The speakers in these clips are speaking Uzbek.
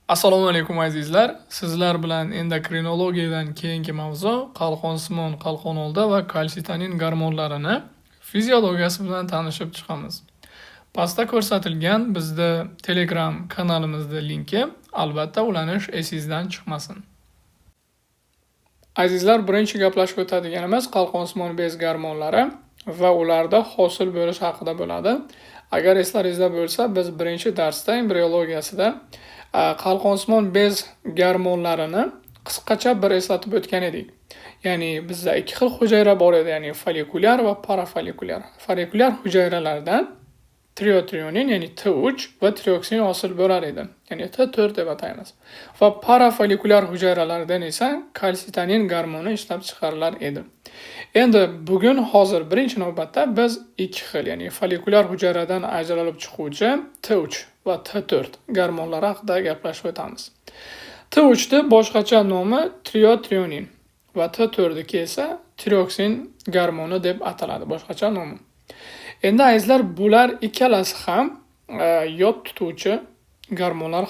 Assalomu alaykum azizlar. Sizlar bilan endokrinologiyadan keyingi mavzu qalqonsimon qalqonolda va kalsitonin gormonlarini fiziologiyasi bilan tanishib chiqamiz. Pastda ko'rsatilgan bizda Telegram kanalimizda linki, albatta ulanish esingizdan chiqmasin. Azizlar, birinchi gaplashib o'tadiganimiz qalqonsimon bez gormonlari va ularda hosil bo'lish haqida bo'ladi. Agar eslaringizda bo'lsa, biz birinchi darsda embriologiyasida qalqonsimon bez gormonlarini qisqacha bir eslatib o'tgan edik. Ya'ni bizda ikki xil hujayra bor edi, ya'ni follikulyar va parafollikulyar. Follikulyar hujayralardan triotrionin, ya'ni T3 va trioksin hosil bo'lar edi. Ya'ni T4 deb ataymiz. Va parafollikulyar hujayralardan esa kalsitonin gormoni ishlab chiqarilar edi. Endi bugun hozir birinchi navbatda biz ikki xil, ya'ni follikulyar hujayradan ajralib chiquvchi T3 va T4 gormonlari haqida gaplashib o'tamiz. T3 boshqacha nomi triotrionin va T4 esa trioksin gormoni deb ataladi, boshqacha nomi. Endi azizlar, bular ikkalasi ham yod tutuvchi gormonlar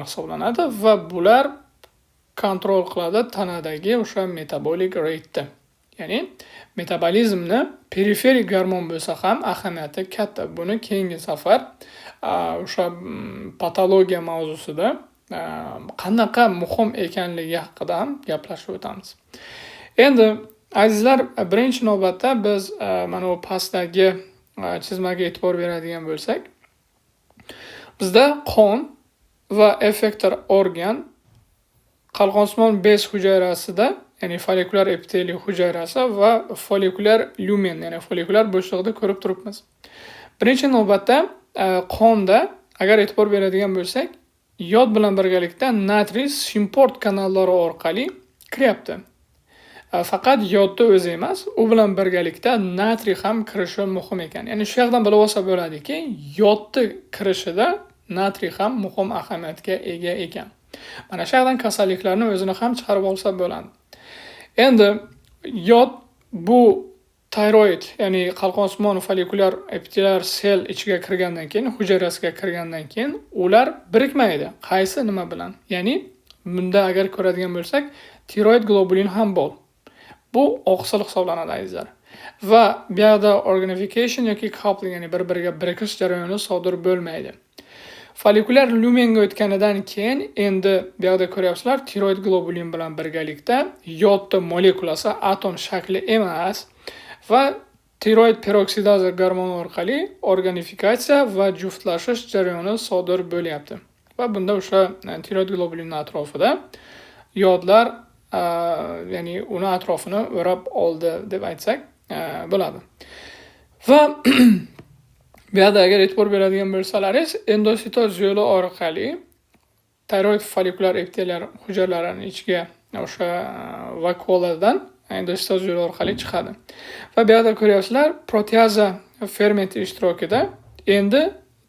hisoblanadi. Va bular kontrol qiladi tanadagi o'sha metabolic rate. Ya'ni metabolizmni periferik gormon bo'lsa ham ahamiyati katta. Buni keyingi safar o'sha patologiya mavzusida qanaqa muhim ekanligi haqida ham gaplashib o'tamiz. Endi azizlar, birinchi navbatda biz mana bu pastdagi chizmaga e'tibor beradigan bo'lsak, bizda qon va effektor organ qalqonsimon bez hujayrasida, ya'ni follikulyar epiteliy hujayrasi va follikulyar lumen, ya'ni follikulyar bo'shlig'ida ko'rib turibmiz. Birinchi navbatda qonda agar e'tibor beradigan bo'lsak, yod bilan birgalikda natriy simport kanallari orqali kiryapti. Faqat yodda o'zi emas, u bilan birgalikda natriy ham kirishi muhim ekan. Ya'ni shu yerdan bilib olsa bo'ladiki, yodda kirishida natriy ham muhim ahamiyatga ega ekan. Mana shu yerdan kasalliklarni o'zini ham chiqarib olsa bo'ladi. Endi yod bu tiroid, ya'ni qalqonsimon follikulyar epiteliar sel ichiga kirgandan keyin, hujayrasiga kirgandan keyin ular birikmaydi. Qaysi nima bilan? Ya'ni bunda agar ko'radigan bo'lsak, tiroid globulin ham bor. Bu oqsil hisoblanadi azizlar. Va bu yerda organification yoki coupling, ya'ni bir-biriga birikish jarayoni sodir bo'lmaydi. Follikulyar lumenga o'tganidan keyin endi bu yerda ko'ryapsizlar, tiroid globulin bilan birgalikda yodda molekulasi atom shakli emas va tiroid peroksidaza gormoni orqali organifikatsiya va juftlashish jarayoni sodir bo'lyapti. Va bunda o'sha tiroid globulinning atrofida yodlar, ya'ni uni atrofini o'rab oldi deb aytsak bo'ladi. Va bu yerda agar e'tibor beradigan bo'lsalaringiz, endositoz yo'li orqali tiroid follikulyar epiteliar hujayralarining ichiga o'sha vakuoladan endositoz yo'li orqali chiqadi. Va bu yerda ko'ryapsizlar, proteaza fermenti ishtirokida endi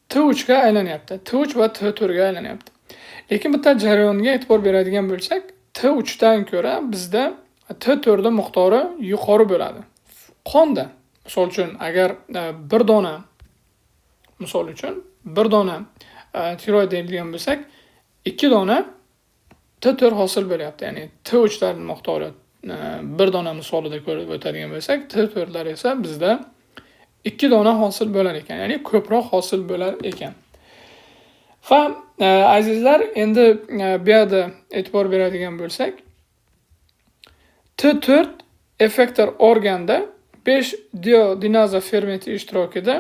T3 ga aylanyapti. T3 va T4 ga aylanyapti. Lekin bitta jarayonga e'tibor beradigan bo'lsak, T3 dan ko'ra bizda T4 da miqdori yuqori bo'ladi. Qonda, misol uchun, agar bir dona tiroid deydigan bo'lsak, 2 dona T4 hosil bo'lyapti. Ya'ni T3 lar miqdori bir dona misolida ko'rib o'tadigan bo'lsak, T4 lar esa bizda 2 dona hosil bo'lar ekan, ya'ni ko'proq hosil bo'lar ekan. Va azizlar, endi bu yerda e'tibor beradigan bo'lsak, T4 effektor organda 5 diodinaza fermenti ishtirokida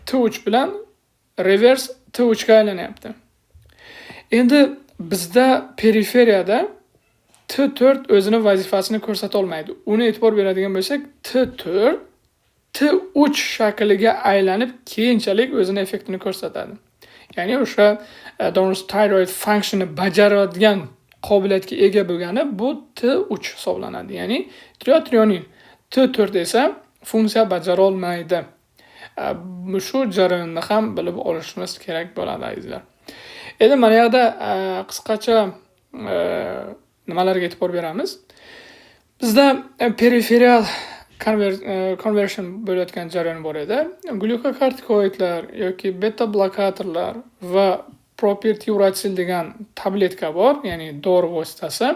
T3 bilan reverse T3 ga aylanyapti. Endi bizda periferiyada T4 o'zini vazifasini ko'rsata olmaydi. Uni e'tibor beradigan bo'lsak, T4 T3 shakliga aylanib keyinchalik o'zini effektini ko'rsatadi. Ya'ni o'sha Down's thyroid function'ni bajaradigan qobiliyatga ega bo'lgani bu T3 hisoblanadi. Ya'ni triotrionin. T4 esa funksiya bajara olmaydi. Shu jarayonni ham bilib olishimiz kerak bo'ladi azizlar. Endi mana yerda qisqacha nimalarga e'tibor beramiz. Bizda periferial conversion bo'layotgan jarayon bor edi. Glyukokortikoidlar yoki beta blokatorlar va propiltiuracil degan tabletka bor, ya'ni dori vositasi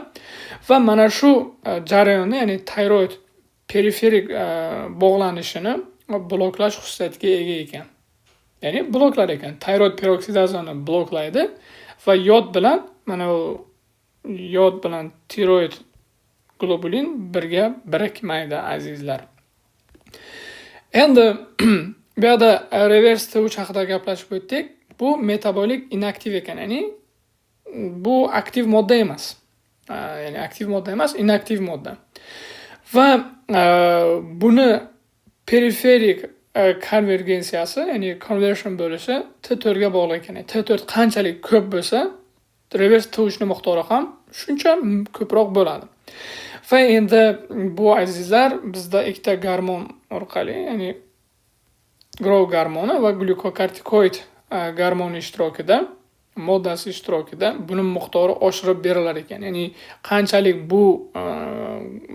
va mana shu jarayonni, ya'ni tiroid periferik bog'lanishini bloklash xususiyatiga ega ekan. Ya'ni bloklar ekan. Tiroid peroksidazani bloklaydi va yod bilan tiroid globulin birga birikmaydi azizlar. Endi bu yerda reverse T3 haqida gaplashib o'tdik. Bu metabolik inaktiv ekan, ya'ni bu aktiv modda emas. Ya'ni aktiv modda emas, inaktiv modda. Va buni periferik konvergensiyasi, ya'ni conversion bo'lishi T4 ga bog'liq ekan. T4 qanchalik ko'p bo'lsa, reverse T3 ning miqdori ham shuncha ko'proq bo'ladi. Va endi bu azizlar bizda ikkita gormon orqali, ya'ni growth gormoni va glyukokortikoid gormoni ishtirokida, moddasi ishtirokida buni miqdori oshirib berilar ekan. Ya'ni qanchalik bu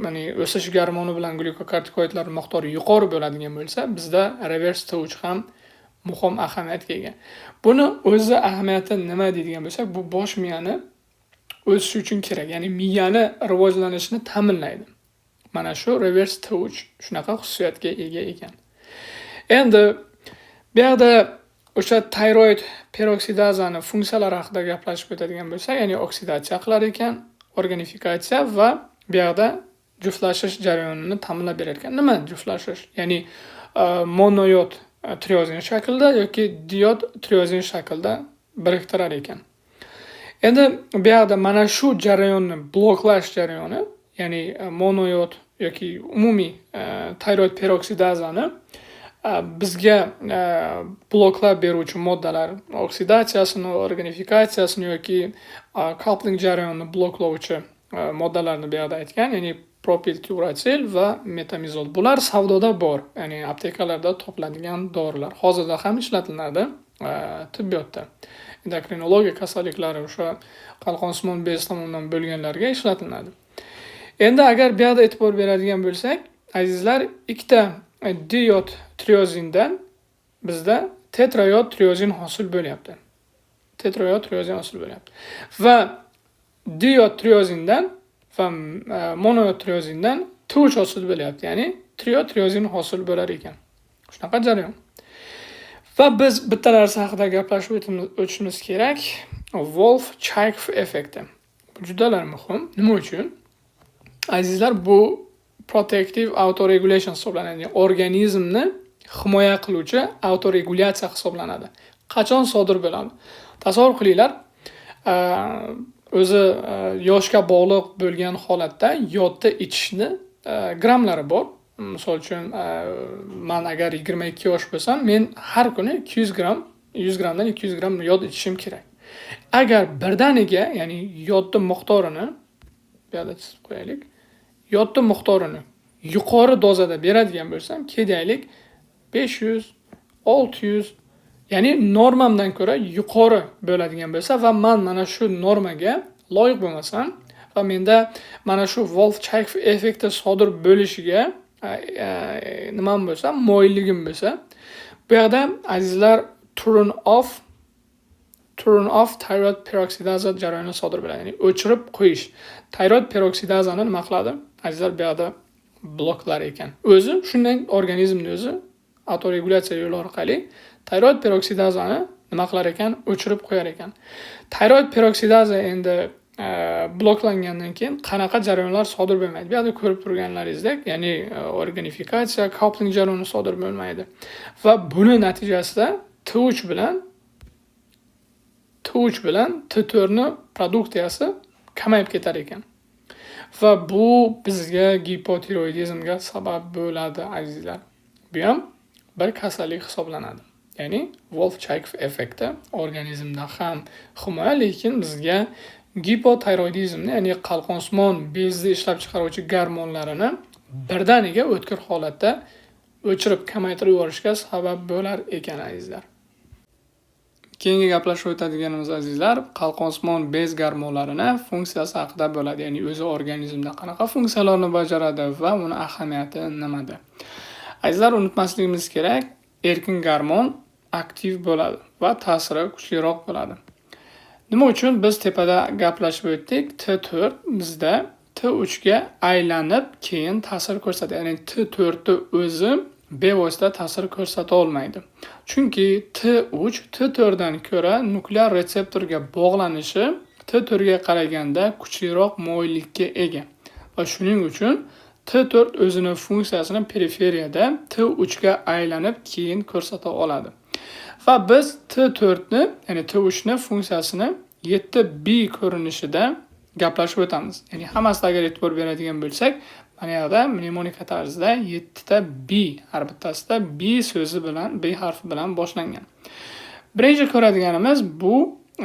ya'ni o'sish gormoni bilan glyukokortikoidlar miqdori yuqori bo'ladigan bo'lsa, bizda reverse T3 ham muhim ahamiyatga ega. Buni o'zi ahamiyati nima deydigan bo'lsak, bu bosh miyani o'sishi uchun kerak. Ya'ni miyani rivojlanishini ta'minlaydi. Mana shu reverse T3 shunaqa xususiyatga ega ekan. Endi bu yerda o'sha tiroid peroksidazani funksiyalari haqida gaplashib o'tadigan bo'lsak, ya'ni oksidatsiya qilar ekan, organifikatsiya va bu yerda juftlashish jarayonini ta'minlab berar ekan. Nima juftlashish? Ya'ni monoyod triozin shaklda yoki diod triozin shaklda biriktirar ekan. Endi bu yerda mana shu jarayonni bloklash jarayoni, ya'ni monoyod yoki umumiy tiroid peroksidazani bizga bloklab beruvchi moddalar oksidatsiyasini, organifikatsiyasini yoki coupling jarayonini bloklovchi moddalarni bu yerda aytgan, ya'ni propiltiuracil va metamizol. Bular savdoda bor, ya'ni aptekalarda topiladigan dorilar. Hozirda ham ishlatiladi tibbiyotda. Endokrinologiya kasalliklari o'sha qalqonsimon bez tomonidan bo'lganlarga ishlatiladi. Endi agar bu yerda e'tibor beradigan bo'lsak, azizlar, ikkita diod triozindan bizda tetrayod triozin hosil bo'lyapti. Va diod triozindan va monoyod triozindan T3 hosil bo'lyapti. Ya'ni triod triozin hosil bo'lar ekan. Shunaqa jarayon. Va biz bitta narsa haqida gaplashib o'tishimiz kerak. Wolff-Chaikoff effekti. Bu judalar muhim. Nima uchun? Azizlar, bu protective autoregulation hisoblanadi. Organizmni himoya qiluvchi autoregulyatsiya hisoblanadi. Qachon sodir bo'ladi? Tasavvur qilinglar, o'zi yoshga bog'liq bo'lgan holatda yodda ichishni grammlari bor. Misol uchun, men agar 22 yosh bo'lsam, men har kuni 100 gramdan 200 gram yod ichishim kerak. Agar birdaniga, ya'ni yodni miqdorini bu yerda chizib qo'yaylik. Yodni miqdorini yuqori dozada beradigan bo'lsam, kedaylik 500, 600, ya'ni normamdan ko'ra yuqori bo'ladigan bo'lsa va men mana shu normaga loyiq bo'lmasam va menda mana shu Wolff-Chaikoff effekti sodir bo'lishiga nima bo'lsa, moyilligim bo'lsa, bu yerda azizlar turn off tiroid peroksidaza jarayoni sodir bo'ladi. Ya'ni o'chirib qo'yish. Tiroid peroksidazani nima qiladi? Azizlar, bu yerda bloklar ekan. O'zi shunday organizmning o'zi autoregulyatsiya yo'li orqali tiroid peroksidazani nima qilar ekan? O'chirib qo'yar ekan. Tiroid peroksidaza endi bloklangandan keyin qanaqa jarayonlar sodir bo'lmaydi? Bu yerda ko'rib turganlaringizdek, ya'ni organifikatsiya, coupling jarayoni sodir bo'lmaydi. Va buni natijasida T3 bilan T4 ning produksiyasi kamayib ketar ekan. Va bu bizga gipotiroidizmga sabab bo'ladi, azizlar. Bu ham bir kasallik hisoblanadi. Ya'ni Wolff-Chaikoff effekti organizmda ham himoya, lekin bizga gipotiroidizmni, ya'ni qalqonsimon bezni ishlab chiqaruvchi gormonlarini birdaniga o'tkir holatda o'chirib kamaytirib yuborishga sabab bo'lar ekan, azizlar. Keyingi gaplashib o'tadiganimiz, azizlar, qalqonsimon bez gormonlarini funksiyasi haqida bo'ladi. Ya'ni o'zi organizmda qanaqa funksiyalarni bajaradi va uni ahamiyati nimada. Azizlar, unutmasligimiz kerak, erkin gormon aktiv bo'ladi va ta'siri kuchliroq bo'ladi. Nima uchun biz tepada gaplashib o'tdik? T4 bizda T3 ga aylanib keyin ta'sir ko'rsatadi. Ya'ni T4 ni o'zi bevosita ta'sir ko'rsata olmaydi. Chunki T3 T4 dan ko'ra nuklear retseptorga bog'lanishi T4 ga qaraganda kuchliroq moyillikka ega. Va shuning uchun T4 o'zining funksiyasini periferiyada T3 ga aylanib keyin ko'rsata oladi. Va biz T4 ni, ya'ni T3 ni funksiyasini 7B ko'rinishida gaplashib o'tamiz. Ya'ni hammasiga agar e'tibor beradigan bo'lsak, mana bu yerda mnemonika tarzida 7 ta B, har bittasida B so'zi bilan, B harfi bilan boshlangan. Birinchi ko'radiganimiz bu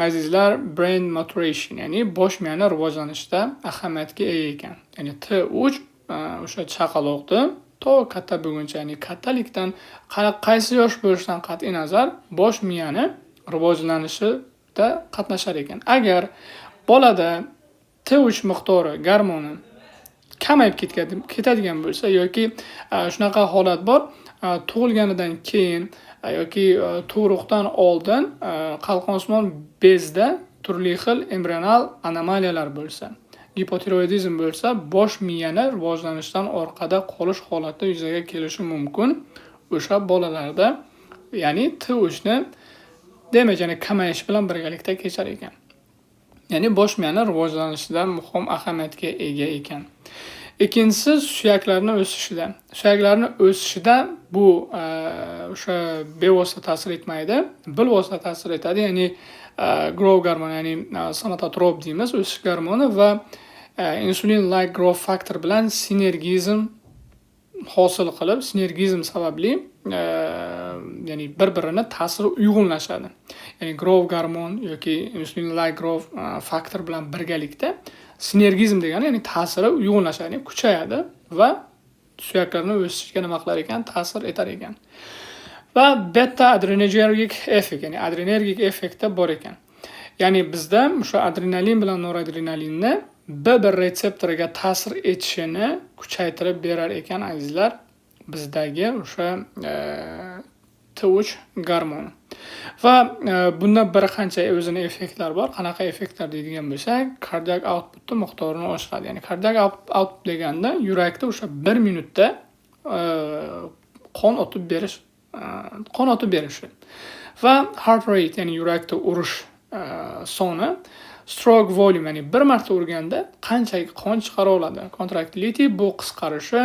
azizlar brain maturation, ya'ni bosh miyani rivojlanishida ahamiyatga ega ekan. Ya'ni T3 o'sha chaqaloqni to katta bo'lguncha, ya'ni kattalikdan qaysi yosh bo'lishidan qat'iy nazar bosh miyani rivojlanishida qatnashar ekan. Agar bolada T3 miqdori gormoni kamayib ketadigan bo'lsa yoki shunaqa holat bor, tug'ilganidan keyin yoki tug'ruqdan oldin qalqonsimon bezda turli xil embrional anomaliyalar bo'lsa, gipotiroidizm bo'lsa, bosh miyani rivojlanishdan orqada qolish holati yuzaga kelishi mumkin o'sha bolalarda. Ya'ni T3 ni demak, ya'ni kamayish bilan birgalikda kechar ekan. Ya'ni bosh miyani rivojlanishida muhim ahamiyatga ega ekan. Ikkinchisi suyaklarning o'sishida. Suyaklarning o'sishida bu o'sha bevosita ta'sir etmaydi, bilvosita ta'sir etadi. Ya'ni growth gormoni, ya'ni somatotrop deymiz, o'sish gormoni va insulin like growth factor bilan sinergizm hosil qilib, sinergizm sababli ya'ni bir-birini ta'siri uyg'unlashadi. Ya'ni growth gormon yoki insulin like growth factor bilan birgalikda sinergizm degani, ya'ni ta'siri uyg'unlashadi, ya'ni kuchayadi va suyaklarning o'sishiga nima qilar ekan? Ta'sir etar ekan. Va beta adrenergic effekt, ya'ni adrenergik effekti bor ekan. Ya'ni bizda o'sha adrenalin bilan noradrenalinni bir retseptoriga ta'sir etishini kuchaytirib berar ekan azizlar, bizdagi o'sha T3 gormoni. Va bunda bir qancha o'zining effektlari bor. Qanaqa effektlar deydigan bo'lsak, kardiak outputni miqdorini oshiradi. Ya'ni kardiak output deganda yurakda o'sha 1 minutda qon otib berishi. Va heart rate, ya'ni yurakda urish soni, stroke volume, ya'ni bir marta urganda qancha qon chiqara oladi. Contractility bu qisqarishi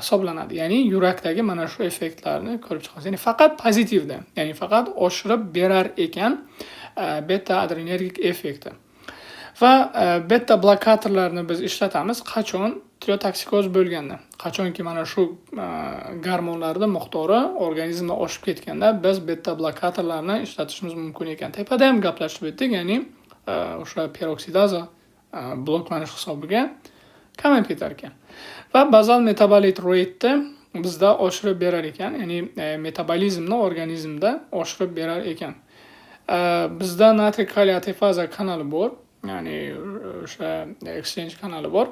hisoblanadi. Ya'ni yurakdagi mana shu effektlarni ko'rib chiqamiz. Ya'ni faqat pozitivda, ya'ni faqat oshirib berar ekan beta adrenergik effekti. Va beta blokatorlarni biz ishlatamiz qachon tireotoksikoz bo'lganda. Qachonki mana shu gormonlarning miqdori organizmda oshib ketganda biz beta blokatorlarni ishlatishimiz mumkin ekan. Tepada ham gaplashib o'tdik, ya'ni o'sha peroksidaza bloklanish hisobiga kamayib ketar ekan. Va bazal metabolit rate bizda oshirib berar ekan, ya'ni metabolizmni organizmda oshirib berar ekan. Bizda natriy kaliy ATFaza kanali bor, ya'ni o'sha exchange kanali bor,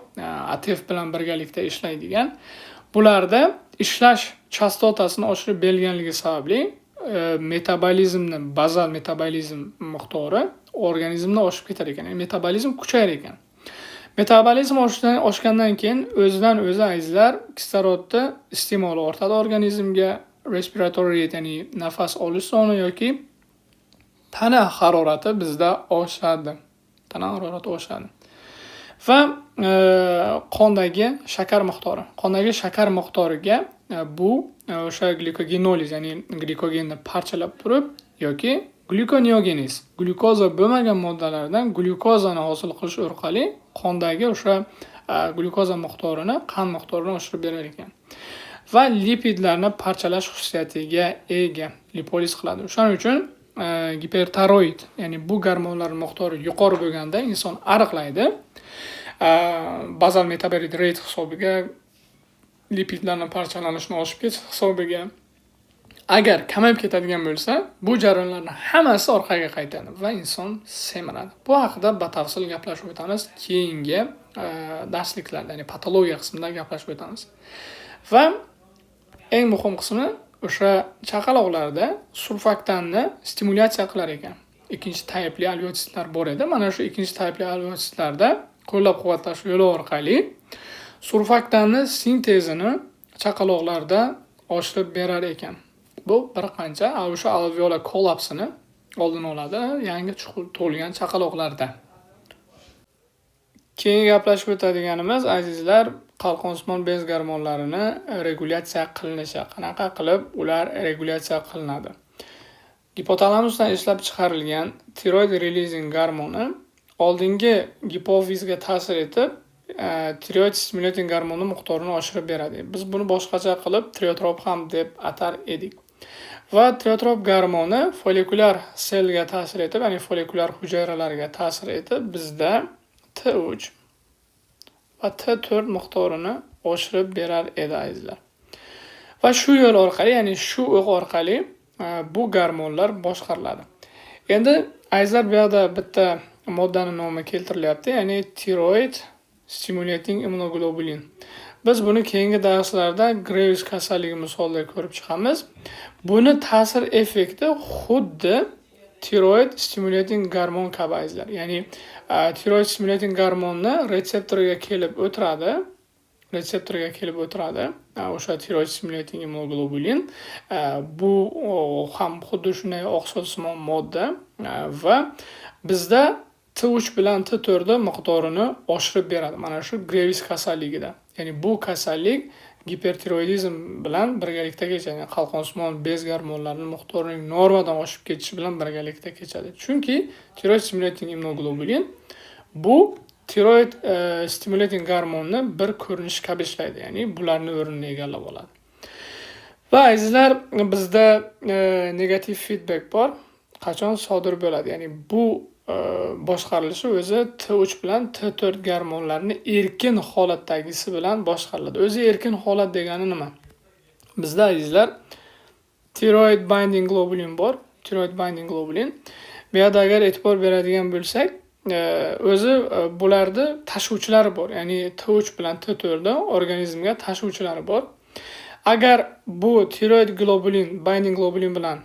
ATF bilan birgalikda ishlaydigan. Bularda ishlash chastotasini oshirib berilganligi sababli metabolizmni, bazal metabolizm miqdori organizmda oshib ketar ekan. Ya'ni metabolizm kuchayar ekan. Metabolizm oshgandan keyin o'zidan o'zi azizlar kislorodni iste'moli ortadi organizmga, respiratory rate, ya'ni nafas olish soni yoki tana harorati bizda oshadi. Tana harorati oshadi. Va qondagi shakar miqdori. Qondagi shakar miqdoriga bu o'sha glikogenoliz, ya'ni glikogenni parchalab turib yoki gluconeogenes, glyukoza bo'lmagan moddalardan glyukozani hosil qilish orqali qondagi o'sha glyukoza miqdorini, qon miqdorini oshirib berar ekan. Va lipidlarni parchalash xususiyatiga ega, lipoliz qiladi. Shuning uchun gipertiroid, ya'ni bu gormonlar miqdori yuqori bo'lganda inson ariqlaydi. Bazal metabolit rate hisobiga lipidlarning parchalanishini oshib ketish hisobiga agar kamayib ketadigan bo'lsa, bu jarayonlarning hammasi orqaga qaytadi va inson semiradi. Bu haqida batafsil gaplashib o'tamiz keyingi darsliklarda, ya'ni patologiya qismida gaplashib o'tamiz. Va eng muhim qismi o'sha chaqaloqlarda surfaktanni stimulyatsiya qilar ekan. ikkinchi taypli alveotitlar bor edi. Mana shu ikkinchi taypli alveotitlarda qo'llab-quvvatlash yo'li orqali surfaktanni sintezini chaqaloqlarda oshirib berar ekan. Bu bir qancha o'sha alveolar kollapsini oldini oladi yangi tug'ilgan chaqaloqlarda. Keyin gaplashib o'tadiganimiz azizlar, qalqonsimon bez gormonlarini regulyatsiya qilinishi. Qanaqa qilib ular regulyatsiya qilinadi? Gipotalamusdan ishlab chiqarilgan tiroid releasing gormoni oldingi gipofizga ta'sir etib, tiroid stimulating gormoni miqdorini oshirib beradi. Biz buni boshqacha qilib triotrop ham deb atar edik. Va triotrop gormoni follikulyar selga ta'sir etib, ya'ni follikulyar hujayralarga ta'sir etib, bizda T3 va T4 miqdorini oshirib berar edi azizlar. Va shu yo'l orqali, ya'ni shu o'q orqali bu gormonlar boshqariladi. Endi azizlar bu yerda bitta moddani nomi keltirilyapti, ya'ni tiroid stimulating immunoglobulin. Biz buni keyingi darslarda Graves kasalligi misolida ko'rib chiqamiz. Buni ta'sir effekti xuddi tiroid stimulating gormon kabi azizlar. Ya'ni tiroid stimulating gormonni retseptoriga kelib o'tiradi. O'sha tiroid stimulating immunoglobulin bu ham xuddi shunday oqsilsimon modda va bizda T3 bilan T4 miqdorini oshirib beradi. Mana shu Graves kasalligida. Ya'ni bu kasallik gipertiroidizm bilan birgalikda kechadi. Qalqonsimon bez gormonlarining miqdorining normadan oshib ketishi bilan birgalikda kechadi. Chunki tiroid stimulating immunoglobulin bu tiroid stimulating gormonni bir ko'rinish kabi ishlaydi. Ya'ni bularning o'rnini egallab oladi. Va azizlar, bizda negativ feedback bor. Qachon sodir bo'ladi? Ya'ni bu boshqarilishi o'zi T3 bilan T4 gormonlarini erkin holatdagisi bilan boshqariladi. O'zi erkin holat degani nima? Bizda azizlar tiroid binding globulin bor. Tiroid binding globulin. Bu yerda agar e'tibor beradigan bo'lsak, o'zi bularda tashuvchilari bor. Ya'ni T3 bilan T4 organizmga tashuvchilari bor. Agar bu tiroid globulin binding globulin bilan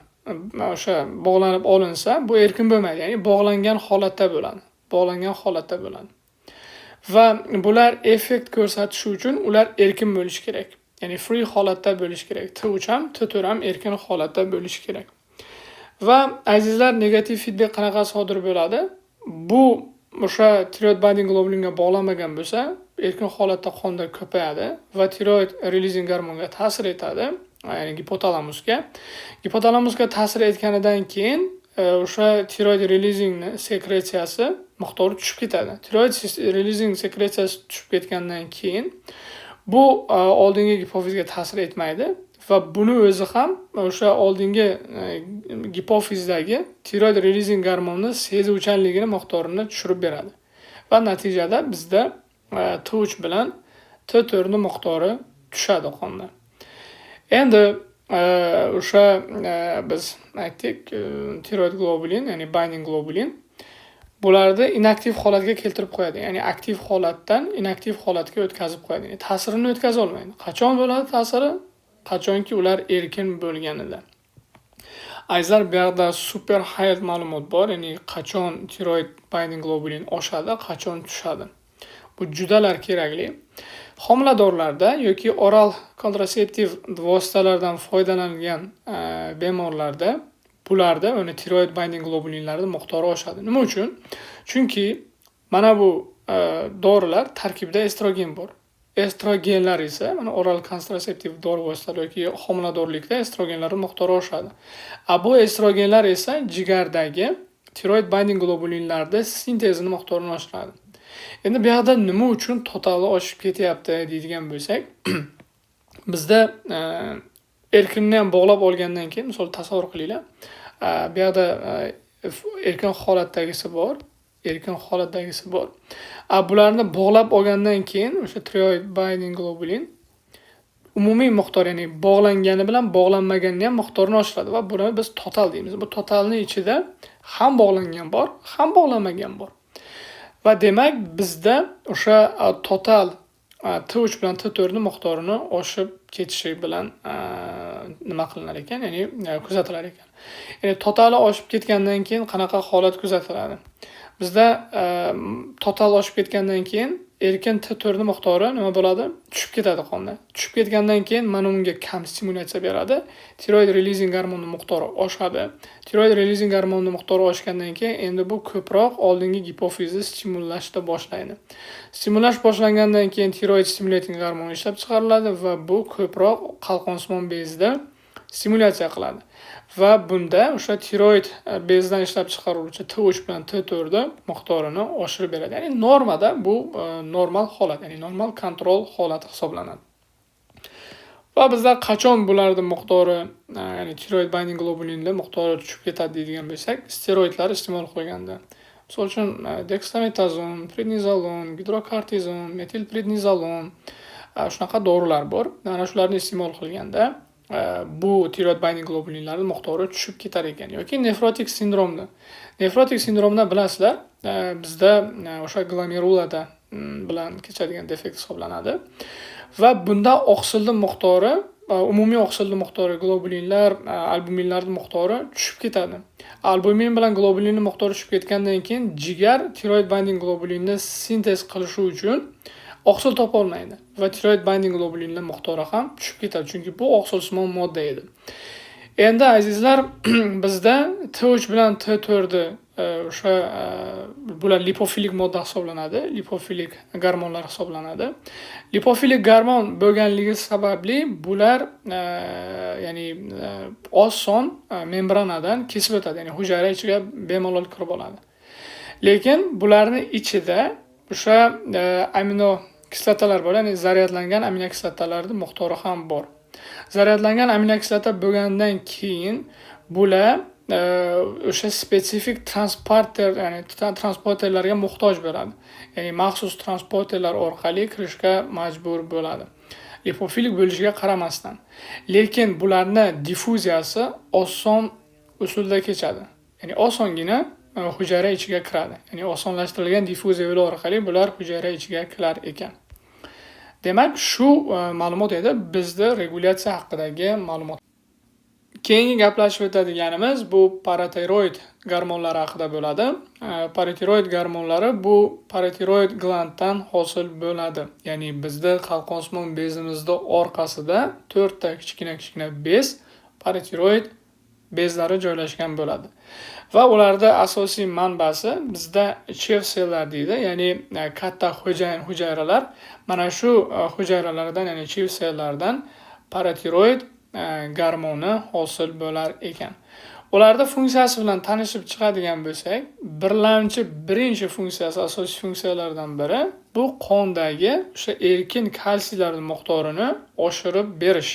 o'sha bog'lanib olinsa, bu erkin bo'lmaydi. Ya'ni bog'langan holatda bo'ladi. Va bular effekt ko'rsatishi uchun ular erkin bo'lishi kerak. Ya'ni free holatda bo'lishi kerak. T3 ham, T4 ham erkin holatda bo'lishi kerak. Va azizlar, negativ feedback qanaqa sodir bo'ladi? Bu o'sha tiroid binding globulinga bog'lanmagan bo'lsa, erkin holatda qonda ko'payadi va tiroid releasing gormonga ta'sir etadi. Ya'ni gipotalamusga ta'sir etganidan keyin o'sha tiroid releasing sekretsiyasi miqdori tushib ketadi. Tiroid releasing sekretsiyasi tushib ketgandan keyin bu oldingi gipofizga ta'sir etmaydi va buni o'zi ham o'sha oldingi gipofizdagi tiroid releasing gormonni sezuvchanligini miqdorini tushirib beradi. Va natijada bizda T3 bilan T4 miqdori tushadi qonda. Endi o'sha biz aytdik tiroid globulin, ya'ni binding globulin bularni inaktiv holatga keltirib qo'yadi. Ya'ni aktiv holatdan inaktiv holatga o'tkazib qo'yadi. Ya'ni ta'sirini o'tkaza olmaydi. Qachon bo'ladi ta'siri? Qachonki ular erkin bo'lganida. Azizlar, bu yerda super hayot ma'lumot bor. Ya'ni qachon tiroid binding globulin oshadi, qachon tushadi. Bu judalar kerakli. Homiladorlarda yoki oral kontraseptiv vositalardan foydalangan bemorlarda bularda uni tiroid binding globulinlarning miqdori oshadi. Nima uchun? Chunki mana bu dorilar tarkibida estrogen bor. Estrogenlar esa mana oral kontraseptiv dori vositalar yoki homiladorlikda estrogenlarning miqdori oshadi. Bu estrogenlar esa jigardagi tiroid binding globulinlarda sintezini miqdorini oshiradi. Endi bu yerda nima uchun totali oshib ketyapti deydigan bo'lsak, bizda erkinni ham bog'lab olgandan keyin, misol tasavvur qilinglar, bu yerda erkin holatdagisi bor. Bularni bog'lab olgandan keyin o'sha tiroid binding globulin umumiy miqdor, ya'ni bog'langani bilan bog'lanmagani ham miqdorini oshiradi va buni biz total deymiz. Bu totalning ichida ham bog'langan bor, ham bog'lanmagan bor. Va demak bizda o'sha total T3 bilan T4 miqdorini oshib ketishi bilan nima qilinar ekan, ya'ni kuzatilar ekan. Ya'ni totali oshib ketgandan keyin qanaqa holat kuzatiladi? Bizda total oshib ketgandan keyin erkin T4 miqdori nima bo'ladi? Tushib ketadi qondan. Tushib ketgandan keyin mana unga kam stimulyatsiya beradi. Tiroid releasing gormoni miqdori oshadi. Tiroid releasing gormoni miqdori oshgandan keyin endi bu ko'proq oldingi gipofizni stimullashni boshlaydi. Stimullash boshlangandan keyin tiroid stimulating gormon ishlab chiqariladi va bu ko'proq qalqonsimon bezda stimulyatsiya qiladi. Va bunda o'sha tiroid bezdan ishlab chiqaruvchi T3 bilan T4 miqdorini oshirib beradi. Ya'ni normada bu normal holat, ya'ni normal kontrol holati hisoblanadi. Va bizda qachon bularni miqdori, ya'ni tiroid binding globulinlar miqdori tushib ketadi deydigan bo'lsak, steroidlar iste'mol qilganda. Misol uchun dexametazon, prednizolon, gidrokortizon, metilprednizolon shunaqa dorilar bor. Mana shularni iste'mol qilganda bu tiroid binding globulinlarning miqdori tushib ketar ekan. Yoki nefrotik sindromda. Nefrotik sindromda bilasizlar, bizda o'sha glomerulada bilan kechadigan defekt hisoblanadi. Va bunda oqsilli miqdori, umumiy oqsilli miqdori globulinlar, albuminlarning miqdori tushib ketadi. Albumin bilan globulinning miqdori tushib ketgandan keyin jigar tiroid binding globulinni sintez qilishi uchun oqsil topa olmaydi va tiroid binding globulinlar miqdori ham tushib ketadi, chunki bu oqsilsimon modda edi. Endi azizlar, bizda T3 bilan T4 o'sha bular lipofilik modda hisoblanadi, lipofilik gormonlar hisoblanadi. Lipofilik gormon bo'lganligi sababli bular ya'ni oson membranadan kesib o'tadi, ya'ni hujayra ichiga bemalol kirib oladi. Lekin bularni ichida o'sha amino kislotalar bor, ya'ni zaryadlangan aminokislotalarning miqdori ham bor. Zaryadlangan aminokislota bo'lgandan keyin bular o'sha spesifik transporter, ya'ni transporterlarga muhtoj bo'ladi. Ya'ni maxsus transporterlar orqali kirishga majbur bo'ladi. Lipofilik bo'lishiga qaramasdan. Lekin bularning diffuziyasi oson usulda kechadi. Ya'ni osongina hujayra ichiga kiradi. Ya'ni osonlashtirilgan diffuziya yo'li orqali bular hujayra ichiga kirar ekan. Demak, shu ma'lumot edi bizda regulyatsiya haqidagi ma'lumot. Keyingi gaplashib o'tadiganimiz bu paratiroid gormonlari haqida bo'ladi. Paratiroid gormonlari bu paratiroid glanddan hosil bo'ladi. Ya'ni bizda qalqonsimon bezimizda orqasida 4 ta kichkina bez, paratiroid bezlari joylashgan bo'ladi. Va ularda asosiy manbasi bizda chev sellar deydi, ya'ni katta hujayralar. Mana shu hujayralardan, ya'ni chev sellardan paratiroid gormoni hosil bo'lar ekan. Ularda funksiyasi bilan tanishib chiqadigan bo'lsak, birinchi funksiyasi, asosiy funksiyalardan biri bu qondagi o'sha erkin kalsiylarning miqdorini oshirib berish.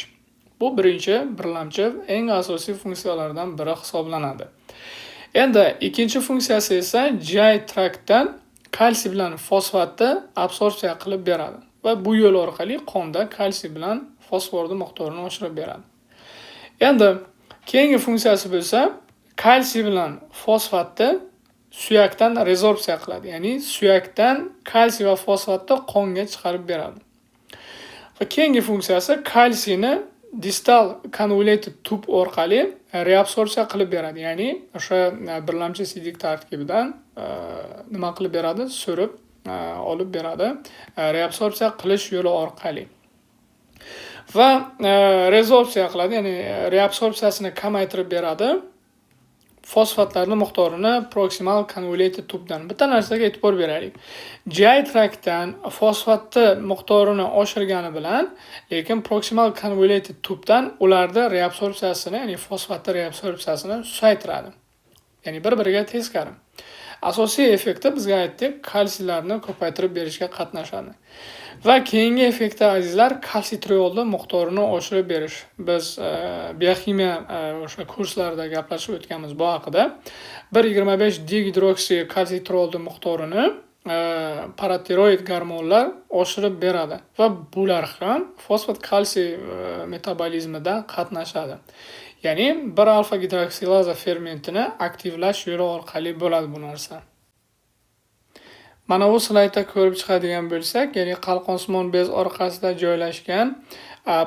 Bu birlamchi eng asosiy funksiyalardan biri hisoblanadi. Endi ikkinchi funksiyasi esa GI traktdan kalsiy bilan fosfatni absorpsiya qilib beradi va bu yo'l orqali qonda kalsiy bilan fosforning miqdorini oshirib beradi. Endi keyingi funksiyasi bo'lsa, kalsiy bilan fosfatni suyakdan rezorbsiya qiladi. Ya'ni suyakdan kalsiy va fosfatni qonga chiqarib beradi. Va keyingi funksiyasi kalsiyni distal convoluted tub orqali reabsorpsiya qilib beradi. Ya'ni o'sha birlamchi sidik tarkibidan nima qilib beradi? So'rib olib beradi. Reabsorpsiya qilish yo'li orqali. Va rezorbsiya qiladi, ya'ni reabsorpsiyasini kamaytirib beradi. Fosfatlarning miqdorini proximal convoluted tubdan. Bitta narsaga e'tibor beraylik. GI traktdan fosfatni miqdorini oshirgani bilan, lekin proximal convoluted tubdan ularda reabsorpsiyasini, ya'ni fosfatni reabsorpsiyasini susaytiradi. Ya'ni bir-biriga teskari. Asosiy effekti bizga aytdik, kalsiylarni ko'paytirib berishga qatnashadi. Va keyingi effekti azizlar, kalsiy triolni miqdorini oshirib berish. Biz biokimiya o'sha kurslarda gaplashib o'tganmiz bu haqida. 1.25 dihidroksi kalsiy triolni miqdorini paratiroid gormonlar oshirib beradi va bular ham fosfat kalsiy metabolizmida qatnashadi. Ya'ni 1-alfa gidroksilaza fermentini aktivlash yo'li orqali bo'ladi bu narsa. Mana bu slaydda ko'rib chiqadigan bo'lsak, ya'ni qalqonsimon bez orqasida joylashgan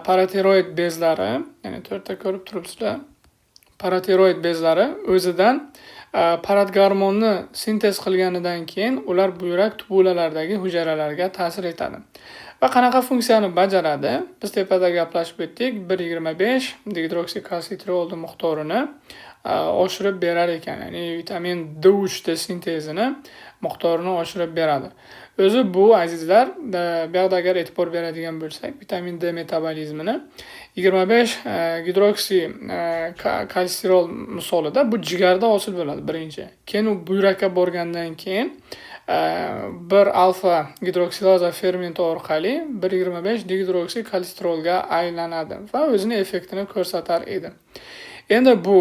paratiroid bezlari, ya'ni 4 ta ko'rib turibsizlar. Paratiroid bezlari o'zidan paratgormonni sintez qilganidan keyin ular buyrak tubulalaridagi hujayralarga ta'sir etadi. Va qanaqa funksiyani bajaradi? Biz tepada gaplashib o'tdik, 1.25 dihidroksikalsitriolni miqdorini oshirib berar ekan, ya'ni vitamin D3 ta sintezini miqdorini oshirib beradi. O'zi bu azizlar, bu yerda agar e'tibor beradigan bo'lsak, vitamin D metabolizmini 25 gidroksi kalsitrol misolida bu jigarda hosil bo'ladi birinchi. Keyin u buyrakka borgandan keyin bir alfa gidroksilaza fermenti orqali 1.25 dihidroksi kalsitrolga aylanadi va o'zining effektini ko'rsatar edi. Endi bu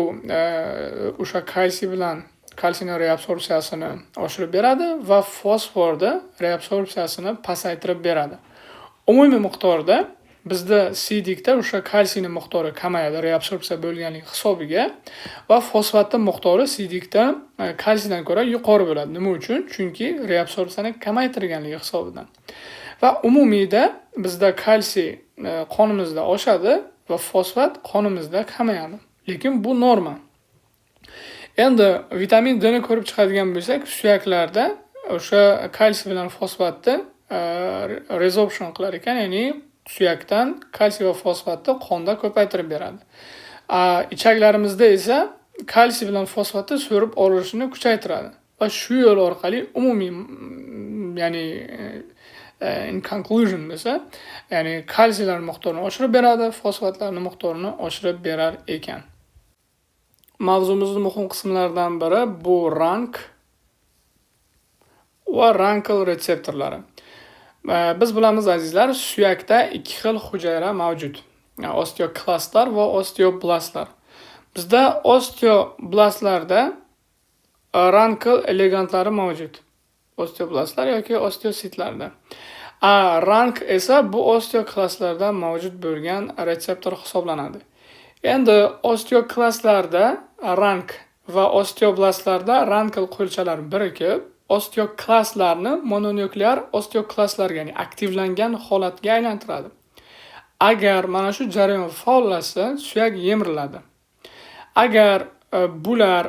o'sha kalsiy bilan kalsiyning reabsorpsiyasini oshirib beradi va fosforni reabsorpsiyasini pasaytirib beradi. Umumiy miqdorda bizda siydikda o'sha kalsiyning miqdori kamayadi reabsorpsiya bo'lganligi hisobiga va fosfatning miqdori siydikda kalsiydan ko'ra yuqori bo'ladi. Nima uchun? Chunki reabsorpsiyani kamaytirganligi hisobidan. Va umumiyda bizda kalsiy qonimizda oshadi va fosfat qonimizda kamayadi. Lekin bu norma. Endi vitamin D ni ko'rib chiqadigan bo'lsak, suyaklarda o'sha kalsiy bilan fosfatni resorption qilar ekan, ya'ni suyakdan kalsiy va fosfatni qonda ko'paytirib beradi. Ichaklarimizda esa kalsiy bilan fosfatni so'rib olishini kuchaytiradi va shu yo'l orqali umumiy, ya'ni in conclusion bo'lsa, ya'ni kalsiylar miqdorini oshirib beradi, fosfatlarning miqdorini oshirib berar ekan. Mavzumizning muhim qismlaridan biri bu rank va rankl retseptorlari. Biz bilamiz azizlar, suyakda ikki xil hujayra mavjud. Osteoklastlar va osteoblastlar. Bizda osteoblastlarda rankl elegantlari mavjud. Osteoblastlar yoki osteositlarda. Rank esa bu osteoklastlarda mavjud bo'lgan retseptor hisoblanadi. Endi osteoklastlarda rank va osteoblastlarda rankl qo'lchalar birikib, osteoklastlarni mononuklear osteoklastlarga, ya'ni aktivlangan holatga aylantiradi. Agar mana shu jarayon faollashsa, suyak yemiriladi. Agar bular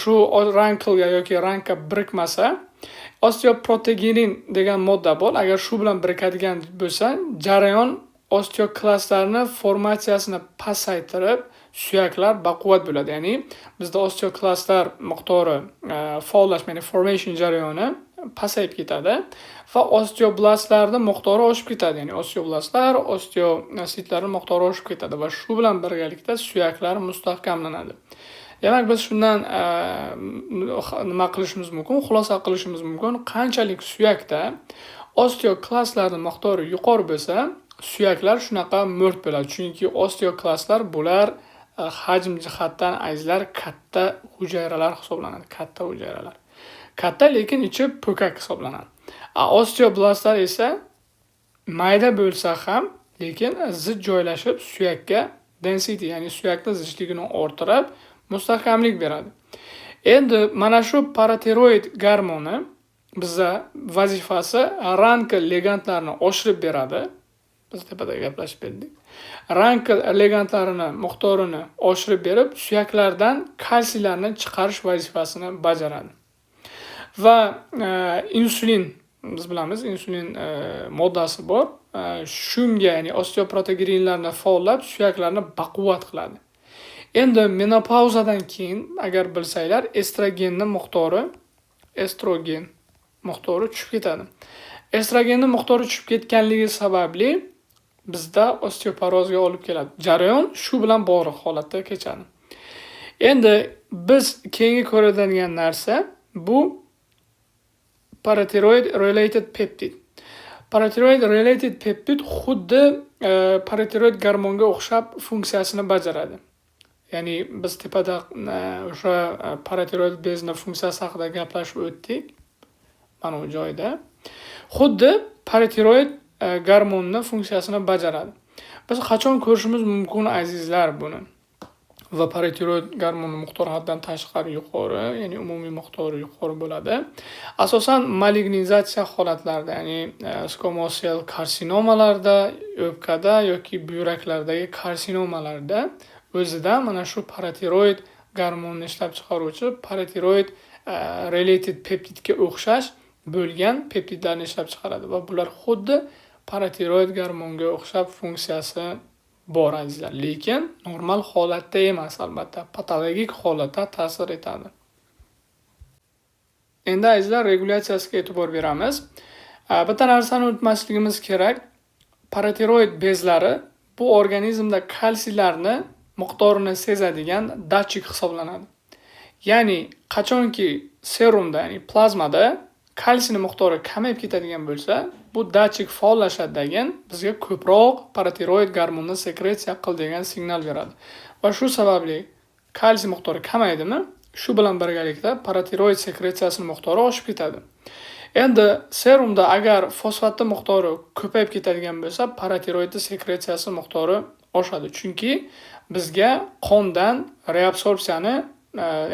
shu ranklga yoki rankka birikmasa, osteoproteinin degan modda bor. Agar shu bilan birikadigan bo'lsa, jarayon osteoklastlarni formatsiyasini pasaytirib, suyaklar baquvvat bo'ladi. Ya'ni bizda osteoklastlar miqdori faollashmaydi, formation jarayoni pasayib ketadi va osteoblastlarning miqdori oshib ketadi. Ya'ni osteoblastlar, osteositlarning miqdori oshib ketadi va shu bilan birgalikda suyaklar mustahkamlanadi. Demak, biz shundan nima qilishimiz mumkin? Xulosa qilishimiz mumkin. Qanchalik suyakda osteoklastlarning miqdori yuqori bo'lsa, suyaklar shunaqa mo'rt bo'ladi. Chunki osteoklastlar bular hajm jihatdan azizlar katta hujayralar hisoblanadi. Katta hujayralar. Katta, lekin ichi po'kak hisoblanadi. Osteoblastlar esa mayda bo'lsa ham, lekin zid joylashib suyakka density, ya'ni suyakning zichligini orttirib, mustahkamlik beradi. Endi mana shu paratiroid gormoni bizga vazifasi rankl ligandlarni oshirib beradi. Biz tepada gaplashib berdik. Rankl ligandlarini miqdorini oshirib berib, suyaklardan kalsiylarni chiqarish vazifasini bajaradi. Va insulin, biz bilamiz, insulin moddasi bor. Shunga, ya'ni osteoproteginlarni faollab, suyaklarni baquvvat qiladi. Endi menopauzadan keyin agar bilsanglar, estrogenning miqdori tushib ketadi. Estrogenning miqdori tushib ketganligi sababli bizda osteoporozga olib keladi. Jarayon shu bilan bog'liq holatda kechadi. Endi biz keyingi ko'radigan narsa bu paratiroid related peptid. Paratiroid related peptid xuddi paratiroid gormonga o'xshab funksiyasini bajaradi. Ya'ni biz tepada o'sha paratiroid bezning funksiyasi haqida gaplashib o'tdik. Mana bu joyda. Xuddi paratiroid gormonning funksiyasini bajaradi. Biz qachon ko'rishimiz mumkin azizlar buni? va paratiroid gormoni miqdori haddan tashqari yuqori, ya'ni umumiy miqdori yuqori bo'ladi. Asosan malignizatsiya holatlarida, ya'ni squamous cell karsinomalarda, o'pkada yoki buyraklardagi karsinomalarda o'zida mana shu paratiroid gormonini ishlab chiqaruvchi paratiroid related peptidga o'xshash bo'lgan peptidlarni ishlab chiqaradi va bular xuddi paratiroid gormonga o'xshab funksiyasi bor azizlar, lekin normal holatda emas, albatta patologik holatda ta'sir etadi. Endi azizlar regulyatsiyasiga e'tibor beramiz. Bitta narsani unutmasligimiz kerak. Paratiroid bezlari bu organizmda kalsiylarni miqdorini sezadigan datchik hisoblanadi. Ya'ni qachonki serumda, ya'ni plazmada kalsiyni miqdori kamayib ketadigan bo'lsa, bu datchik faollashadigan bizga ko'proq paratiroid gormonni sekretsiya qil degan signal beradi. Va shu sababli kalsiy miqdori kamaydimi, shu bilan birgalikda paratiroid sekretsiyasining miqdori oshib ketadi. Endi serumda agar fosfatning miqdori ko'payib ketadigan bo'lsa, paratiroid sekretsiyasi miqdori oshadi. Chunki bizga qondan reabsorpsiyani,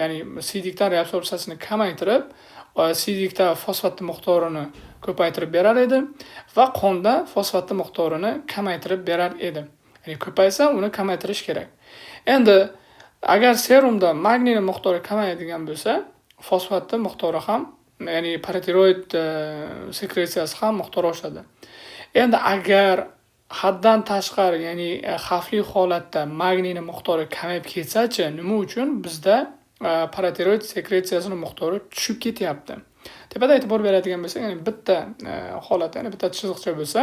ya'ni siydikdan reabsorpsiyasini kamaytirib, siydikda fosfatning miqdorini ko'paytirib berar edi va qonda fosfatning miqdorini kamaytirib berar edi. Ya'ni ko'paysa, uni kamaytirish kerak. Endi agar serumda magniyning miqdori kamayadigan bo'lsa, fosfatning miqdori ham, ya'ni paratiroid sekretsiyasi ham miqdori oshadi. Endi agar haddan tashqari, ya'ni xavfli holatda magniyning miqdori kamayib ketsa-chi, nima uchun bizda paratiroid sekretsiyasining miqdori tushib ketyapti? Tepada e'tibor beradigan bo'lsak, ya'ni bitta holatda, ya'ni bitta chiziqcha bo'lsa,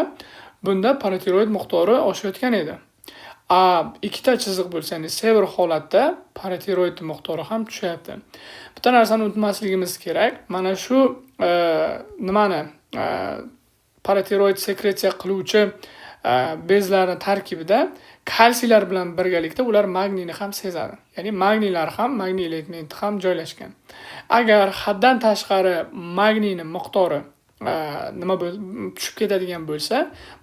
bunda paratiroid miqdori oshayotgan edi. Ikkita chiziq bo'lsa, ya'ni sever holatda paratiroid miqdori ham tushyapti. Bitta narsani unutmasligimiz kerak. Mana shu nimani paratiroid sekretsiya qiluvchi bezlarning tarkibida kalsiylar bilan birgalikda ular magniyni ham sezadi. Ya'ni magniylar ham, magniy elementni ham joylashgan. Agar haddan tashqari magniyning miqdori tushib ketadigan bo'lsa,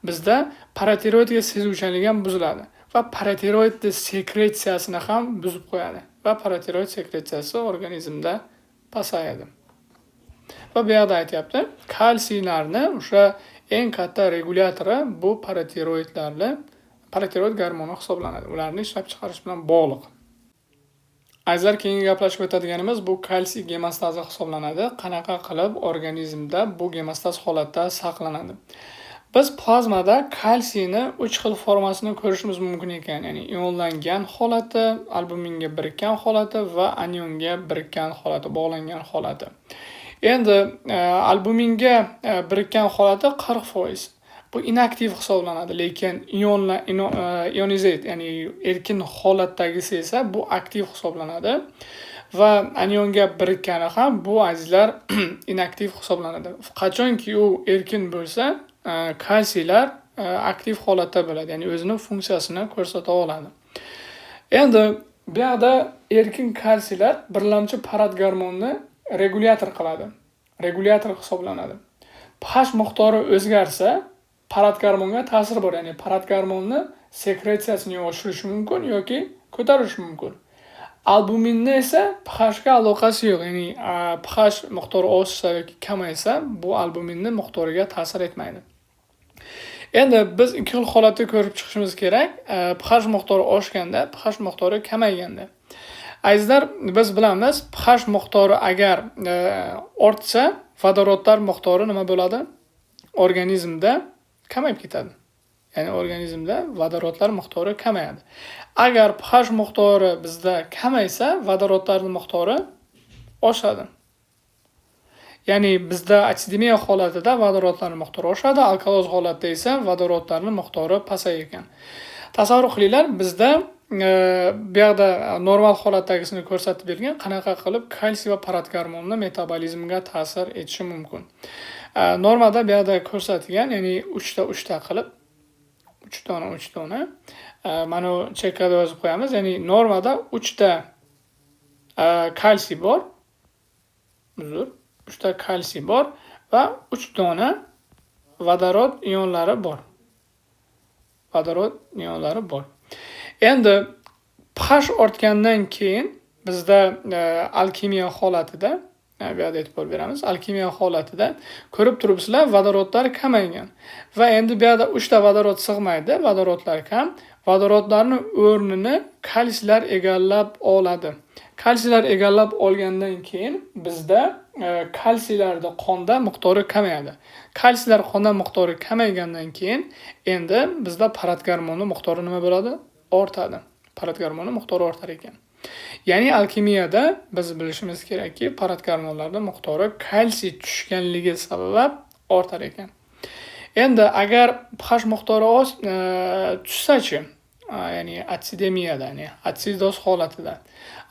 bizda paratiroidga sezuvchanlik ham buziladi va paratiroid sekretsiyasini ham buzib qo'yadi va paratiroid sekretsiyasi organizmda pasayadi. Va bu yerda aytyapti, kalsiylarni o'sha eng katta regulyatori bu paratiroid gormoni hisoblanadi. Ularni ishlab chiqarish bilan bog'liq. Azizlar, keyingi gaplashib o'tadiganimiz bu kalsiy gemostazi hisoblanadi. Qanaqa qilib organizmda bu gemostaz holatda saqlanadi? Biz plazmada kalsiyni 3 xil formasini ko'rishimiz mumkin ekan. Ya'ni ionlangan holati, albuminga birikkan holati va anionga birikkan holati, bog'langan holati. Endi albuminga birikkan holati 40%. Bu inaktiv hisoblanadi, lekin ionizate, ya'ni erkin holatdagisi esa bu aktiv hisoblanadi va anionga birikkani ham bu azizlar inaktiv hisoblanadi. Qachonki u erkin bo'lsa, kalsiylar aktiv holatda bo'ladi, ya'ni o'zining funksiyasini ko'rsata oladi. Endi bu yerda erkin kalsiylar birlamchi parat gormonni regulyator qiladi. Regulyator hisoblanadi. pH miqdori o'zgarsa, parat gormonga ta'sir bor, ya'ni parat gormonni sekretsiyasini oshirishi mumkin yoki ko'tarishi mumkin. Albuminni esa pH ga aloqasi yo'q, ya'ni pH miqdori oshsa yoki kamaysa, bu albuminni miqdoriga ta'sir etmaydi. Endi biz ikki xil holatni ko'rib chiqishimiz kerak. pH miqdori oshganda, pH miqdori kamayganda. Azizlar, biz bilamiz, pH miqdori agar ortsa, vodorodlar miqdori nima bo'ladi? Organizmda kamayib ketadi. Ya'ni organizmda vodorodlar miqdori kamayadi. Agar pH miqdori bizda kamaysa, vodorodlarning miqdori oshadi. Ya'ni bizda atsidemiya holatida vodorodlarning miqdori oshadi, alkaloz holatda esa vodorodlarning miqdori pasayar ekan. Tasavvur qilinglar, bizda bu yerda normal holatdagisini ko'rsatib bergan, qanaqa qilib kalsiy va parat gormoni metabolizmga ta'sir etishi mumkin. Normada bu yerda ko'rsatilgan, ya'ni 3 ta qilib 3 dona. Mana chekkada yozib qo'yamiz. Ya'ni normada 3 ta kalsiy bor. 3 ta kalsiy bor va 3 dona vodorod ionlari bor. Endi pH ortgandan keyin bizda alkemiya holatida, bu yerda e'tibor beramiz. Alkemiya holatida ko'rib turibsizlar, vodorodlar kamaygan. Va endi bu yerda 3 ta vodorod sig'maydi, vodorodlar kam. Vodorodlarning o'rnini kalsiylar egallab oladi. Kalsiylar egallab olgandan keyin bizda kalsiylarda qonda miqdori kamayadi. Kalsiylar qonda miqdori kamaygandan keyin endi bizda parat gormoni miqdori nima bo'ladi? Ortadi. Parat gormoni miqdori ortar ekan. Ya'ni alkemiyada biz bilishimiz kerakki, parat gormonlarda miqdori kalsiy tushganligi sabab ortar ekan. Endi agar pH miqdori tushsa-chi, ya'ni atsidemiyada, ya'ni atsidoz holatida.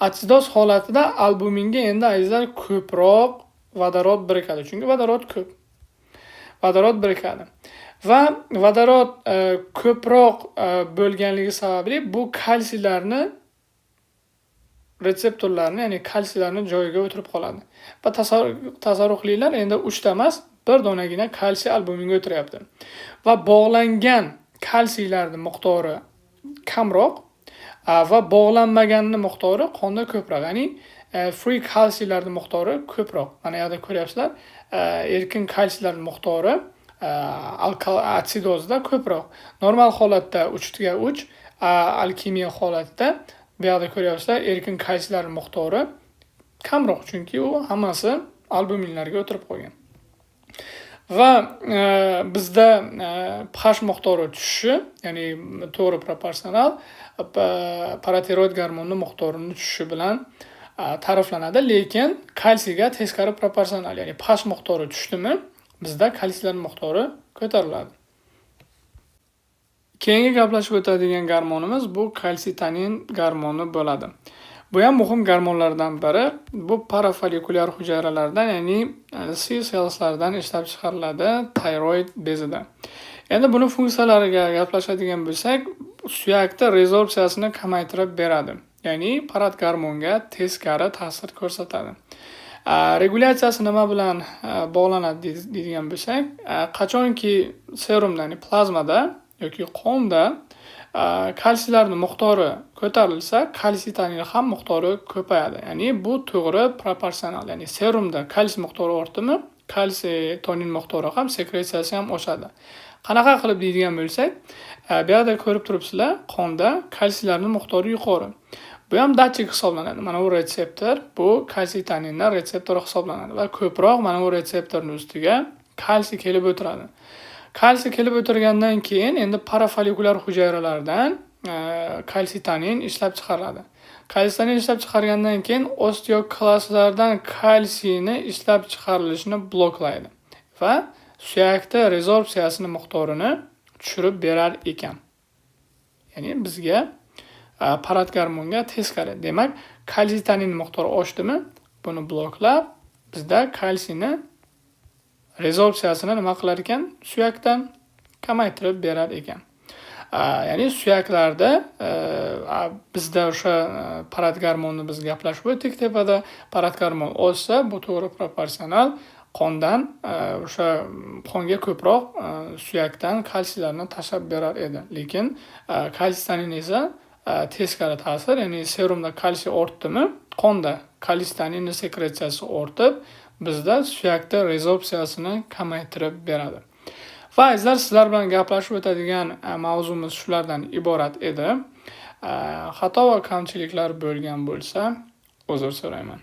Atsidoz holatida albuminga endi azizlar ko'proq vodorod birikadi. Chunki vodorod ko'p. Vodorod birikadi. Va vodorod ko'proq bo'lganligi sababli bu kalsiylarni retseptorlarni, ya'ni kalsiylarni joyiga o'tirib qoladi. Va tasarruflilar endi 3 ta emas, bir donagina kalsiy albuminga o'tiryapti. Va bog'langan kalsiylarning miqdori kamroq va bog'lanmaganning miqdori qonda ko'proq. Ya'ni free kalsiylarning miqdori ko'proq. Mana yerda ko'ryapsizlar, erkin kalsiylarning miqdori atsidozda ko'proq. Normal holatda 3/3, alkemiya holatida bu yerda ko'ryapsizlar, erkin kalsiylarning miqdori kamroq, chunki u hammasi albuminlarga o'tirib qolgan. Va bizda pH miqdori tushishi, ya'ni to'g'ri proporsional paratiroid gormoni miqdorining tushishi bilan ta'riflanadi, lekin kalsiyga teskari proporsional, ya'ni pH miqdori tushdimi, bizda kalsiylar miqdori ko'tariladi. Keyingi gaplashib o'tadigan gormonimiz bu kalsitonin gormoni bo'ladi. Bu ham muhim gormonlardan biri. Bu parafolikulyar hujayralardan, ya'ni C cellslardan ishlab chiqariladi tiroid bezida. Endi buni funksiyalariga gaplashadigan bo'lsak, suyakda rezorbsiyasini kamaytirib beradi. Ya'ni parat gormonga teskari ta'sir ko'rsatadi. Regulyatsiyasi nima bilan bog'lanadi deydigan bo'lsak, qachonki serumda, ya'ni plazmada yoki qonda kalsiylarning miqdori ko'tarilsa, kalsitonin ham miqdori ko'payadi. Ya'ni bu to'g'ri proporsional. Ya'ni serumda kalsiy miqdori ortdimi, kalsitonin miqdori ham, sekretsiyasi ham oshadi. Qanaqa qilib deydigan bo'lsak, bu yerda ko'rib turibsizlar, qonda kalsiylarning miqdori yuqori. Bu ham datchik hisoblanadi. Mana bu retseptor, bu kalsitoninning retseptori hisoblanadi va ko'proq mana bu retseptorning ustiga kalsiy kelib o'tiradi. Kalsiy kelib o'tirgandan keyin endi parafolikulyar hujayralardan kalsitonin ishlab chiqariladi. Kalsitonin ishlab chiqargandan keyin osteoklastlardan kalsiyni ishlab chiqarilishini bloklaydi va suyakda rezorbsiyasining miqdorini tushirib berar ekan. Ya'ni bizga parat gormonga teskari. Demak, kalsitonin miqdori oshdimi, buni bloklab bizda kalsiyni rezorbsiyasini nima qilar ekan? Suyakdan kamaytirib berar ekan. Ya'ni suyaklarda bizda o'sha parat gormonni biz gaplashib o'tdik tepada. Parat gormon oshsa, bu to'g'ri proporsional qondan o'sha qonga ko'proq suyakdan kalsiylarni tashlab berar edi. Lekin kalsitonin esa teskari ta'sir, ya'ni serumda kalsiy ortdimi, qonda kalsitoninning sekretsiyasi ortib, bizda suyakda rezorbsiyasini kamaytirib beradi. Va azizlar, sizlar bilan gaplashib o'tadigan mavzumiz shulardan iborat edi. Xato va kamchiliklar bo'lgan bo'lsa, uzr so'rayman.